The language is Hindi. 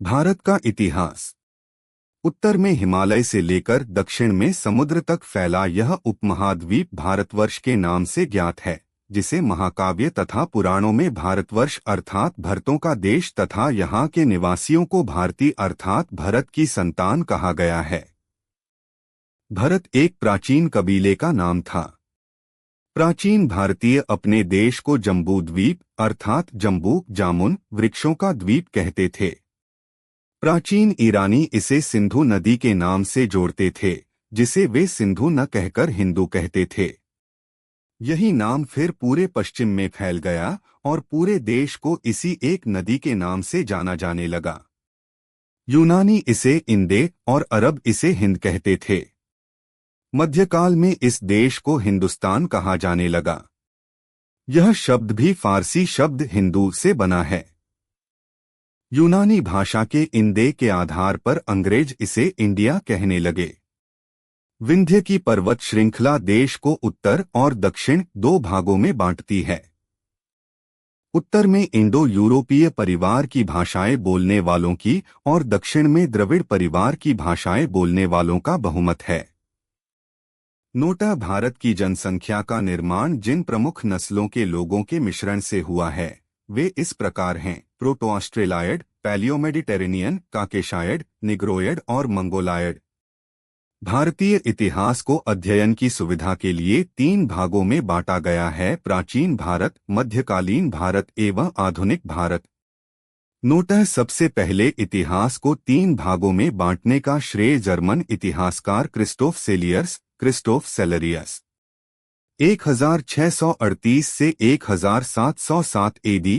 भारत का इतिहास। उत्तर में हिमालय से लेकर दक्षिण में समुद्र तक फैला यह उपमहाद्वीप भारतवर्ष के नाम से ज्ञात है, जिसे महाकाव्य तथा पुराणों में भारतवर्ष अर्थात भरतों का देश तथा यहाँ के निवासियों को भारती अर्थात भरत की संतान कहा गया है। भरत एक प्राचीन कबीले का नाम था। प्राचीन भारतीय अपने देश को जम्बूद्वीप अर्थात जम्बू जामुन वृक्षों का द्वीप कहते थे। प्राचीन ईरानी इसे सिंधु नदी के नाम से जोड़ते थे, जिसे वे सिंधु न कहकर हिंदू कहते थे। यही नाम फिर पूरे पश्चिम में फैल गया और पूरे देश को इसी एक नदी के नाम से जाना जाने लगा। यूनानी इसे इंदे और अरब इसे हिंद कहते थे। मध्यकाल में इस देश को हिंदुस्तान कहा जाने लगा। यह शब्द भी फारसी शब्द हिंदू से बना है। यूनानी भाषा के इंदे के आधार पर अंग्रेज इसे इंडिया कहने लगे। विंध्य की पर्वत श्रृंखला देश को उत्तर और दक्षिण दो भागों में बांटती है। उत्तर में इंडो यूरोपीय परिवार की भाषाएं बोलने वालों की और दक्षिण में द्रविड़ परिवार की भाषाएं बोलने वालों का बहुमत है। नोटा भारत की जनसंख्या का निर्माण जिन प्रमुख नस्लों के लोगों के मिश्रण से हुआ है वे इस प्रकार हैं: प्रोटो ऑस्ट्रेलायड, पैलियो मेडिटेरेनियन, काकेशायड, निग्रोयड और मंगोलायड। भारतीय इतिहास को अध्ययन की सुविधा के लिए 3 भागों में बांटा गया है: प्राचीन भारत, मध्यकालीन भारत एवं आधुनिक भारत। नोटः सबसे पहले इतिहास को 3 भागों में बांटने का श्रेय जर्मन इतिहासकार क्रिस्टोफ सेलेरियस 1638 से 1707 एडी